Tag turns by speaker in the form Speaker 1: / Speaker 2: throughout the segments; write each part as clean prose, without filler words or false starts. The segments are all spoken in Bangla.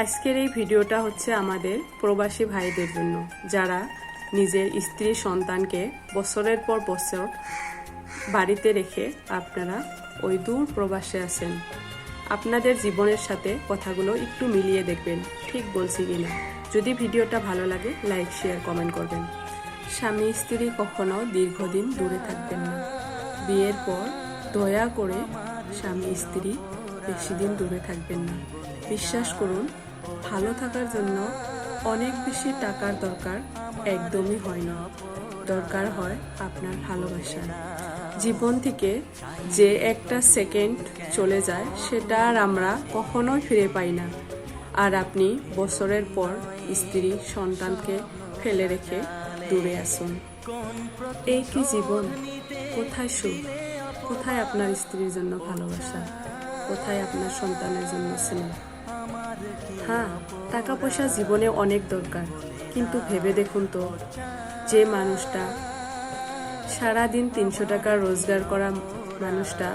Speaker 1: আজকের এই ভিডিওটা হচ্ছে আমাদের প্রবাসী ভাইদের জন্য, যারা নিজের স্ত্রী সন্তানকে বছরের পর বছর বাড়িতে রেখে আপনারা ওই দূর প্রবাসে আছেন। আপনাদের জীবনের সাথে কথাগুলো একটু মিলিয়ে দেখবেন, ঠিক বলছি কিনা। যদি ভিডিওটা ভালো লাগে লাইক শেয়ার কমেন্ট করবেন। স্বামী স্ত্রী কখনো দীর্ঘদিন দূরে থাকবেন না। বিয়ের পর দয়া করে স্বামী স্ত্রী বেশি দিন দূরে থাকবেন না। বিশ্বাস করুন, ভালো থাকার জন্য অনেক বেশি টাকার দরকার একদমই হয় না। দরকার হয় আপনার ভালোবাসা। জীবন থেকে যে একটা সেকেন্ড চলে যায় সেটা আর আমরা কখনোই ফিরে পাই না। আর আপনি বছরের পর স্ত্রী সন্তানকে ফেলে রেখে দূরে আসুন। এই কি জীবন? কোথায় সুখ? কোথায় আপনার স্ত্রীর জন্য ভালোবাসা? কোথায় আপনার সন্তানের জন্য স্নেহ? হ্যাঁ, টাকা পয়সা জীবনে অনেক দরকার, কিন্তু ভেবে দেখুন তো, যে মানুষটা সারাদিন 300 টাকা রোজগার করা মানুষটা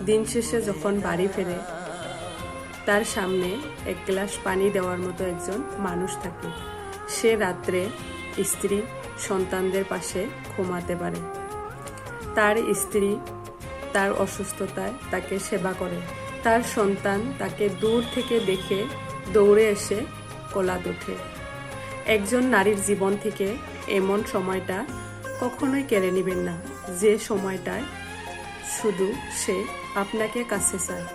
Speaker 1: দিন শেষে যখন বাড়ি ফেরে, তার সামনে এক গ্লাস পানি দেওয়ার মতো একজন মানুষ থাকে। সে রাত্রে স্ত্রী সন্তানদের পাশে ঘুমাতে পারে। তার স্ত্রী তার অসুস্থতায় তাকে সেবা করে। তার সন্তান তাকে দূর থেকে দেখে দৌড়ে এসে কোলাত ওঠে। একজন নারীর জীবন থেকে এমন সময়টা কখনোই কেড়ে নেবেন না, যে সময়টায় শুধু সে আপনাকে কাছে চায়।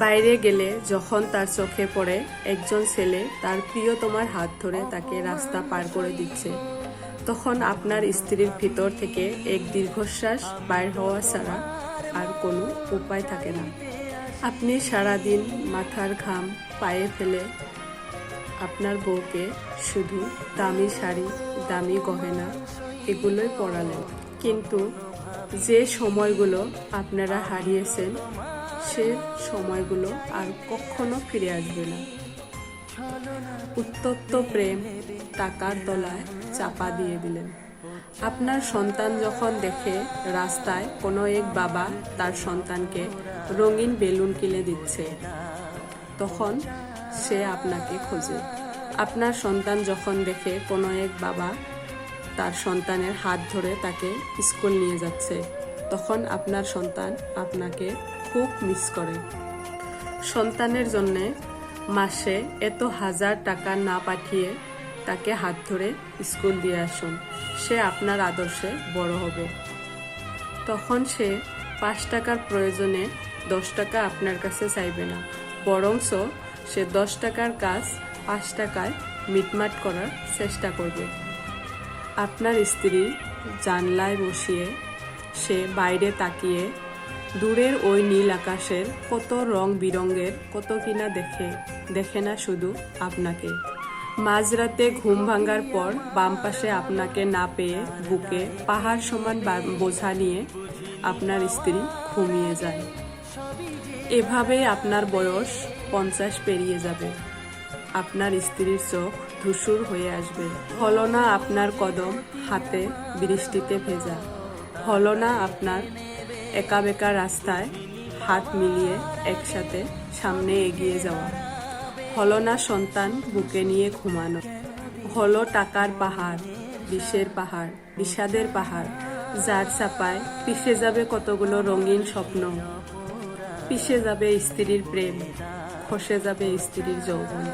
Speaker 1: বাইরে গেলে যখন তার চোখে পড়ে একজন ছেলে তার প্রিয়তমার হাত ধরে তাকে রাস্তা পার করে দিচ্ছে, তখন আপনার স্ত্রীর ভিতর থেকে এক দীর্ঘশ্বাস বাইর হওয়া ছাড়া আর কোনো উপায় থাকে না। আপনি সারাদিন মাথার ঘাম পায়ে ফেলে আপনার বউকে শুধু দামি শাড়ি, দামি গয়না এগুলোই পরালেন, কিন্তু যে সময়গুলো আপনারা হারিয়েছেন সে সময়গুলো আর কখনো ফিরে আসবে না। উত্তপ্ত প্রেম টাকার তলায় চাপা দিয়ে দিলেন। আপনার সন্তান যখন দেখে রাস্তায় কোনো এক বাবা তার সন্তানকে রঙিন বেলুন কিনে দিচ্ছে, তখন সে আপনাকে খোঁজে। আপনার সন্তান যখন দেখে কোনো এক বাবা তার সন্তানের হাত ধরে তাকে স্কুল নিয়ে যাচ্ছে, তখন আপনার সন্তান আপনাকে খুব মিস করে। সন্তানের জন্যে মাসে এত 1000 টাকা না পাঠিয়ে তাকে হাত ধরে স্কুল দিয়ে আসুন। সে আপনার আদর্শে বড় হবে। তখন সে 5 টাকার প্রয়োজনে 10 টাকা আপনার কাছে চাইবে না, বরংস সে 10 টাকার কাজ 5 টাকায় মিটমাট করার চেষ্টা করবে। আপনার স্ত্রী জানলায় বসিয়ে সে বাইরে তাকিয়ে দূরের ওই নীল আকাশের কত রং বিরঙের কত কিনা দেখে না শুধু আপনাকে। মাঝরাতে ঘুম ভাঙার পর বাম পাশে আপনাকে না পেয়ে বুকে পাহাড় সমান বোঝা নিয়ে আপনার স্ত্রী ঘুমিয়ে যায়। এভাবেই আপনার বয়স 50 পেরিয়ে যাবে। আপনার স্ত্রীর চোখ ধূসর হয়ে আসবে। হলো না আপনার কদম হাতে বৃষ্টিতে ভেজা, হলো না আপনার একা বেকা রাস্তায় হাত মিলিয়ে একসাথে সামনে এগিয়ে যাওয়া, হলো না সন্তান বুকে নিয়ে ঘুমানো, হলো টাকার পাহাড়, বিষের পাহাড়, বিষাদের পাহাড়, যার চাপায় পিষে যাবে কতগুলো রঙিন স্বপ্ন, পিষে যাবে স্ত্রীর প্রেম, খসে যাবে স্ত্রীর যৌবন।